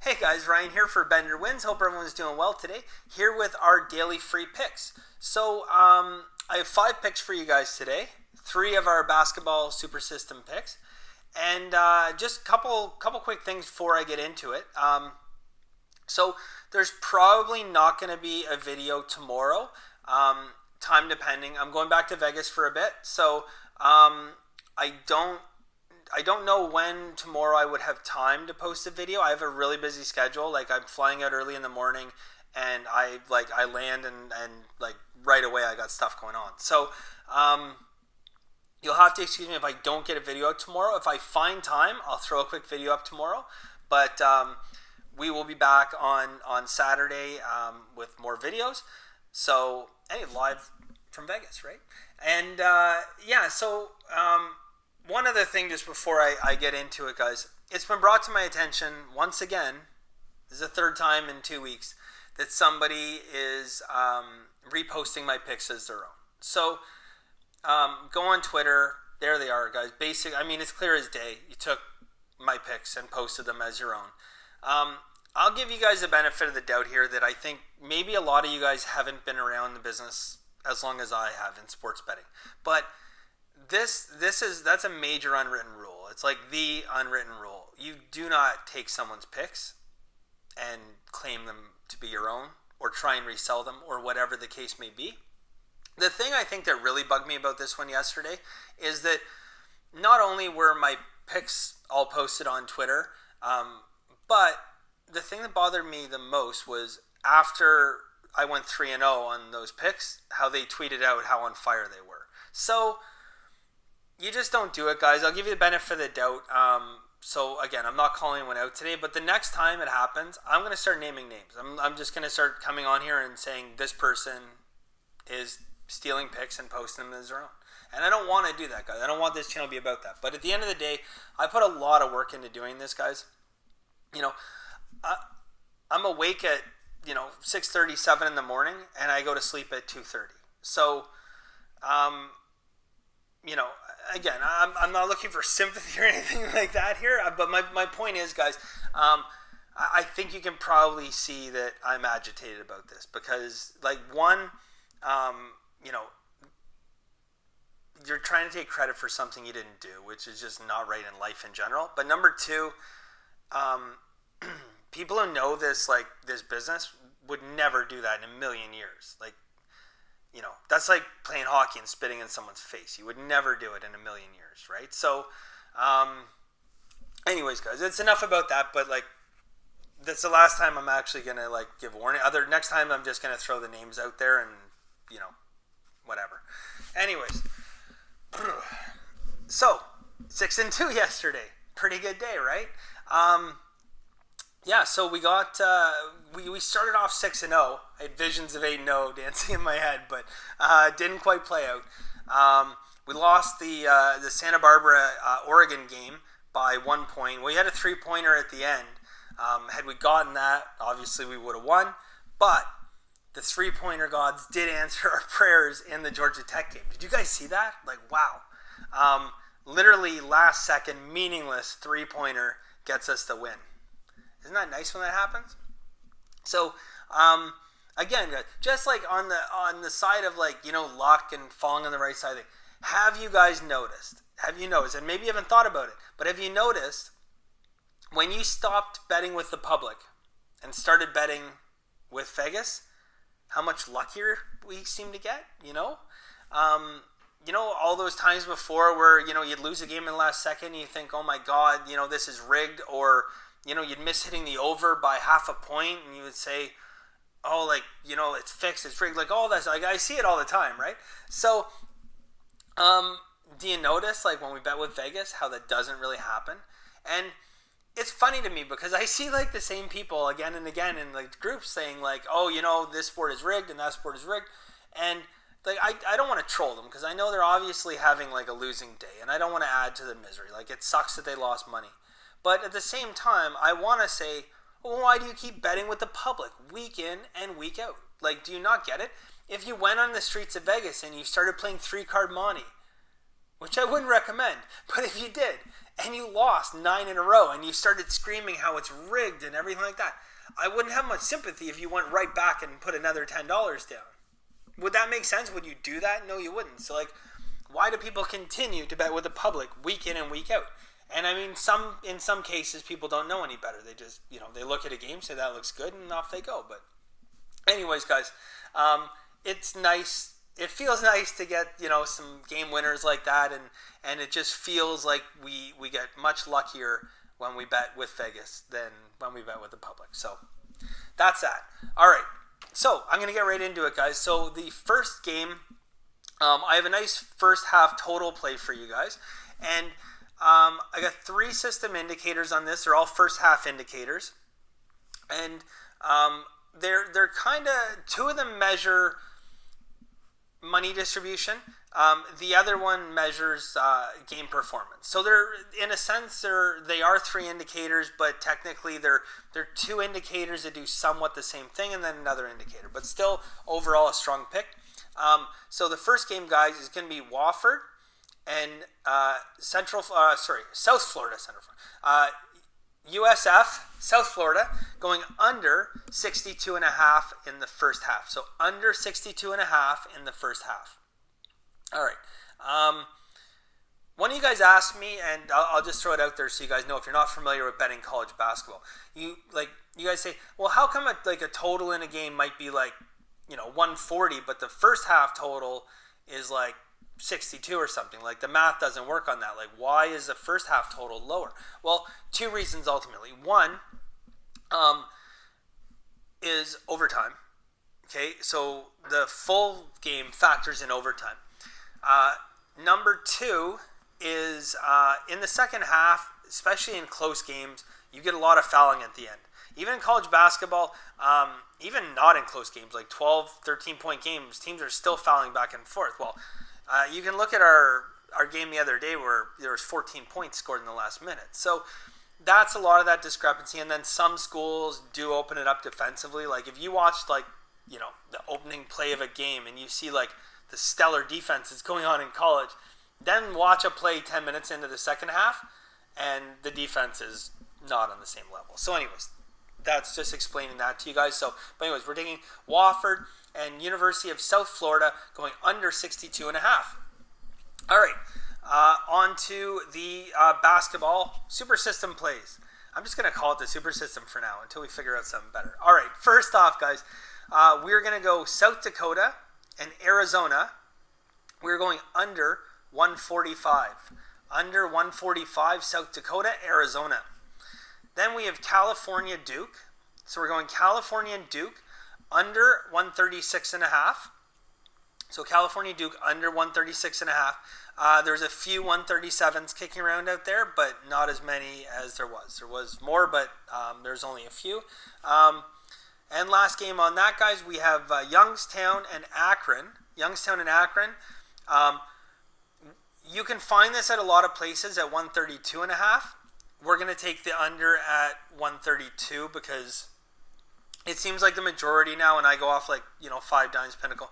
Hey guys, Ryan here for Bender Wins. Hope everyone's doing well today. Here with our daily free picks. So I have 5 picks for you guys today. 3 of our basketball super system picks, and just couple quick things before I get into it. So there's probably not going to be a video tomorrow, time depending. I'm going back to Vegas for a bit, so I don't know when tomorrow I would have time to post a video. I have a really busy schedule. Like, I'm flying out early in the morning, and I land and like right away I got stuff going on. So you'll have to excuse me if I don't get a video out tomorrow. If I find time, I'll throw a quick video up tomorrow. But we will be back on Saturday with more videos. So live from Vegas, right? And one other thing just before I get into it, guys. It's been brought to my attention once again, this is the 3rd time in 2 weeks, that somebody is reposting my picks as their own. So go on Twitter. There they are, guys. It's clear as day. You took my picks and posted them as your own. I'll give you guys the benefit of the doubt here that I think maybe a lot of you guys haven't been around the business as long as I have in sports betting. But that's a major unwritten rule. It's like the unwritten rule. You do not take someone's picks and claim them to be your own or try and resell them or whatever the case may be. The thing I think that really bugged me about this one yesterday is that not only were my picks all posted on Twitter, but the thing that bothered me the most was after I went 3-0 on those picks, how they tweeted out how on fire they were. So you just don't do it, guys. I'll give you the benefit of the doubt. So again, I'm not calling anyone out today, but the next time it happens, I'm going to start naming names. I'm just going to start coming on here and saying this person is stealing picks and posting them as their own. And I don't want to do that, guys. I don't want this channel to be about that. But at the end of the day, I put a lot of work into doing this, guys. I'm awake at 6:37 in the morning, and I go to sleep at 2:30. So, again, I'm not looking for sympathy or anything like that here, but my point is, guys, I think you can probably see that I'm agitated about this because, you're trying to take credit for something you didn't do, which is just not right in life in general. But number 2, people who know this business would never do that in a million years. That's like playing hockey and spitting in someone's face. You would never do it in a million years, right? So, anyways, guys, it's enough about that. But that's the last time I'm actually gonna give warning. Next time I'm just gonna throw the names out there and whatever. Anyways, so 6-2 yesterday. Pretty good day, right? So we got we started off 6-0. I had visions of 8-0 dancing in my head, but didn't quite play out. We lost the Santa Barbara Oregon game by 1 point. We had a 3-pointer at the end. Had we gotten that, obviously we would have won. But the 3-pointer gods did answer our prayers in the Georgia Tech game. Did you guys see that? Wow. Literally last second, meaningless 3-pointer gets us the win. Isn't that nice when that happens? So, again, just on the side of luck and falling on the right side of it, have you guys noticed? And maybe you haven't thought about it, but have you noticed when you stopped betting with the public and started betting with Vegas, how much luckier we seem to get? All those times before where you'd lose a game in the last second, and you think, oh my God, this is rigged, or you'd miss hitting the over by half a point, and you would say, oh, it's fixed, it's rigged, all that. I see it all the time, right? So, do you notice, when we bet with Vegas, how that doesn't really happen? And it's funny to me because I see, the same people again and again in, groups saying, oh, this sport is rigged and that sport is rigged. And, I don't want to troll them because I know they're obviously having, a losing day, and I don't want to add to the misery. It sucks that they lost money. But at the same time, I want to say, well, why do you keep betting with the public week in and week out? Do you not get it? If you went on the streets of Vegas and you started playing 3-card Monte, which I wouldn't recommend, but if you did, and you lost 9 in a row and you started screaming how it's rigged and everything like that, I wouldn't have much sympathy if you went right back and put another $10 down. Would that make sense? Would you do that? No, you wouldn't. So, like, why do people continue to bet with the public week in and week out? And I mean, in some cases, people don't know any better. They just, they look at a game, say that looks good, and off they go. But anyways, guys, it's nice. It feels nice to get, some game winners like that, and it just feels like we get much luckier when we bet with Vegas than when we bet with the public. So that's that. All right. So I'm going to get right into it, guys. So the first game, I have a nice first half total play for you guys. And I got 3 system indicators on this. They're all first half indicators. And they're kind of, 2 of them measure money distribution. The other one measures game performance. So they're, in a sense, they are 3 indicators, but technically they're 2 indicators that do somewhat the same thing, and then another indicator. But still, overall, a strong pick. So the first game, guys, is going to be Wofford and South Florida Central. USF, South Florida, going under 62.5 in the first half. So under 62.5 in the first half. All right. One of you guys asked me, and I'll just throw it out there so you guys know, if you're not familiar with betting college basketball, you guys say, well, how come a total in a game might be 140, but the first half total is 62 or something? Like, the math doesn't work on that. Like, why is the first half total lower? Well, 2 reasons ultimately. One is overtime. Okay, so the full game factors in overtime. Number 2 is in the second half, especially in close games, you get a lot of fouling at the end. Even in college basketball, even not in close games, like 12, 13-point games, teams are still fouling back and forth. Well, you can look at our game the other day where there was 14 points scored in the last minute. So that's a lot of that discrepancy. And then some schools do open it up defensively. Like, if you watched the opening play of a game and you see the stellar defense that's going on in college, then watch a play 10 minutes into the second half and the defense is not on the same level. So anyways, that's just explaining that to you guys. So, but anyways, we're taking Wofford and University of South Florida going under 62.5. All right, on to the basketball super system plays. I'm just going to call it the super system for now until we figure out something better. All right, first off, guys, we're going to go South Dakota and Arizona. We're going under 145. Under 145, South Dakota, Arizona. Then we have California, Duke. So we're going California and Duke under 136.5. So California, Duke under 136.5. There's a few 137s kicking around out there, but not as many as there was. There was more, but there's only a few. And last game on that, guys, we have Youngstown and Akron. Youngstown and Akron. You can find this at a lot of places at 132.5. We're going to take the under at 132 because it seems like the majority now, and I go off 5 Dimes Pinnacle,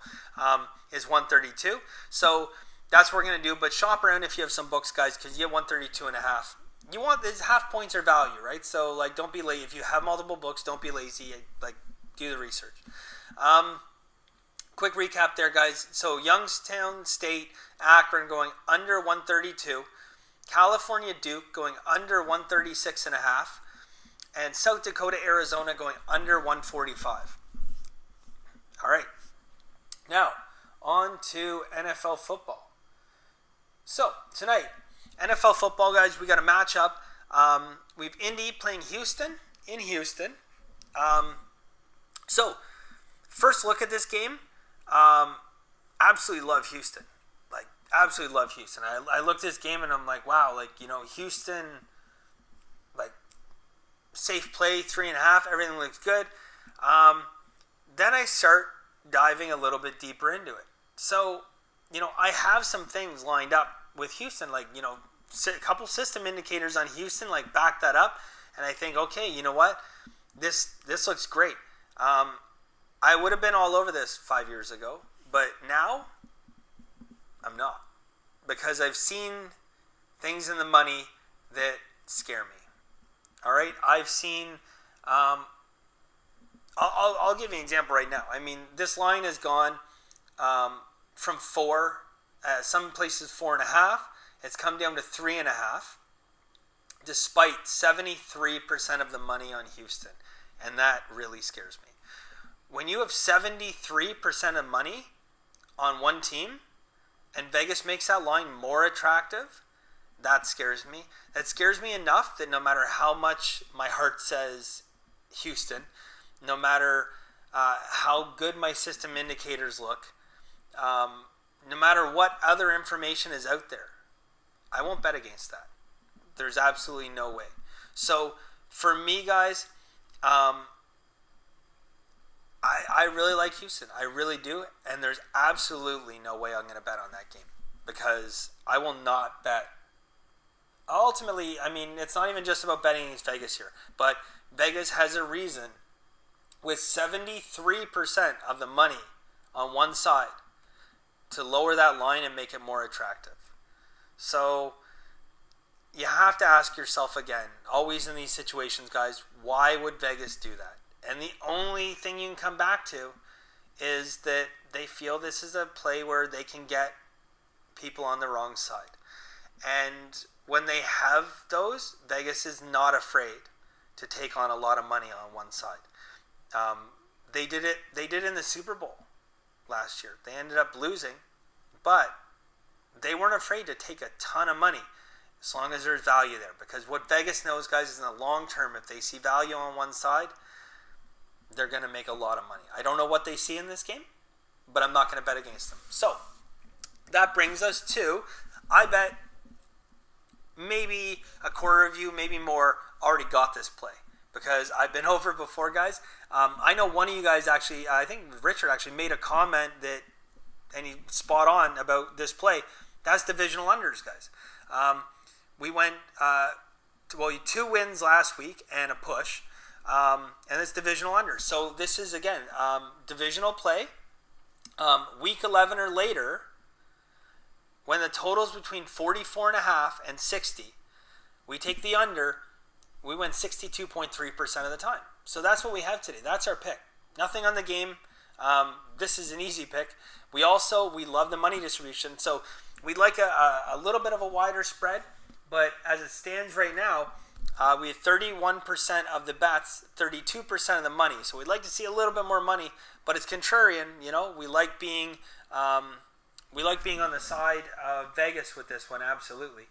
is 132. So that's what we're going to do. But shop around if you have some books, guys, because you get 132.5. You want these half points are value, right? So don't be lazy. If you have multiple books, don't be lazy. Do the research. Quick recap there, guys. So Youngstown State, Akron going under 132. California, Duke going under 136.5. And South Dakota, Arizona going under 145. All right. Now, on to NFL football. So, tonight, NFL football, guys, we got a matchup. We have Indy playing Houston in Houston. So, first look at this game. Absolutely love Houston. Absolutely love Houston. I looked at this game and I'm like, wow, Houston, safe play, 3.5, everything looks good. Then I start diving a little bit deeper into it. So, I have some things lined up with Houston, a couple system indicators on Houston, back that up. And I think, okay, you know what? This looks great. I would have been all over this 5 years ago, but now I'm not, because I've seen things in the money that scare me. All right, I've seen. I'll give you an example right now. I mean, this line has gone from 4, some places 4.5. It's come down to 3.5, despite 73% of the money on Houston, and that really scares me. When you have 73% of money on one team, and Vegas makes that line more attractive, that scares me. That scares me enough that no matter how much my heart says Houston, no matter how good my system indicators look, no matter what other information is out there, I won't bet against that. There's absolutely no way. So for me, guys, I really like Houston. I really do. And there's absolutely no way I'm going to bet on that game, because I will not bet. Ultimately, I mean, it's not even just about betting against Vegas here, but Vegas has a reason with 73% of the money on one side to lower that line and make it more attractive. So you have to ask yourself again, always in these situations, guys, why would Vegas do that? And the only thing you can come back to is that they feel this is a play where they can get people on the wrong side. And when they have those, Vegas is not afraid to take on a lot of money on one side. They did it. They did in the Super Bowl last year. They ended up losing, but they weren't afraid to take a ton of money as long as there's value there. Because what Vegas knows, guys, is in the long term, if they see value on one side, they're going to make a lot of money. I don't know what they see in this game, but I'm not going to bet against them. So that brings us to, I bet maybe a quarter of you, maybe more, already got this play, because I've been over before, guys. I know one of you guys actually, I think Richard actually made a comment that, and he spot on about this play. That's divisional unders, guys. We went to 2 wins last week and a push, and it's divisional unders. So this is, again, divisional play. Week 11 or later, when the total's between 44.5 and 60, we take the under. We win 62.3% of the time. So that's what we have today. That's our pick. Nothing on the game. This is an easy pick. We love the money distribution. So we'd like a little bit of a wider spread. But as it stands right now, we have 31% of the bets, 32% of the money. So we'd like to see a little bit more money. But it's contrarian. You know, we like being on the side of Vegas with this one. Absolutely.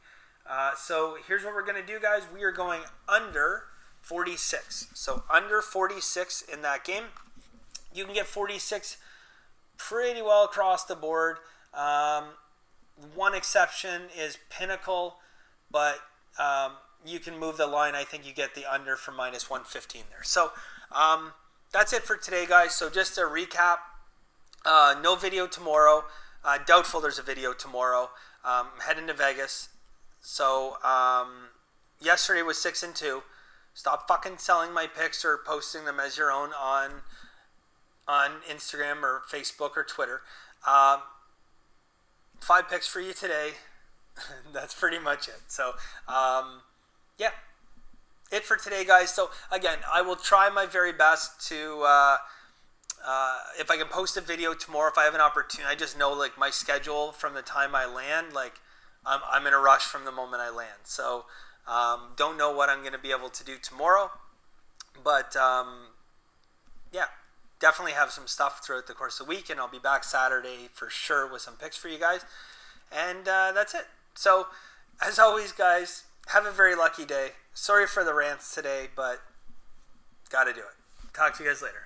So here's what we're going to do, guys. We are going under 46. So under 46 in that game. You can get 46 pretty well across the board. One exception is Pinnacle, but you can move the line. I think you get the under for minus 115 there. So that's it for today, guys. So just a recap, no video tomorrow. Doubtful there's a video tomorrow. Heading to Vegas. So yesterday was 6-2. Stop fucking selling my picks or posting them as your own on Instagram or Facebook or Twitter. 5 picks for you today. That's pretty much it. So yeah, it for today, guys. So again, I will try my very best to if I can post a video tomorrow, if I have an opportunity. I just know, like, my schedule from the time I land, like, I'm in a rush from the moment I land. So don't know what I'm going to be able to do tomorrow. But yeah, definitely have some stuff throughout the course of the week. And I'll be back Saturday for sure with some picks for you guys. And that's it. So as always, guys, have a very lucky day. Sorry for the rants today, but got to do it. Talk to you guys later.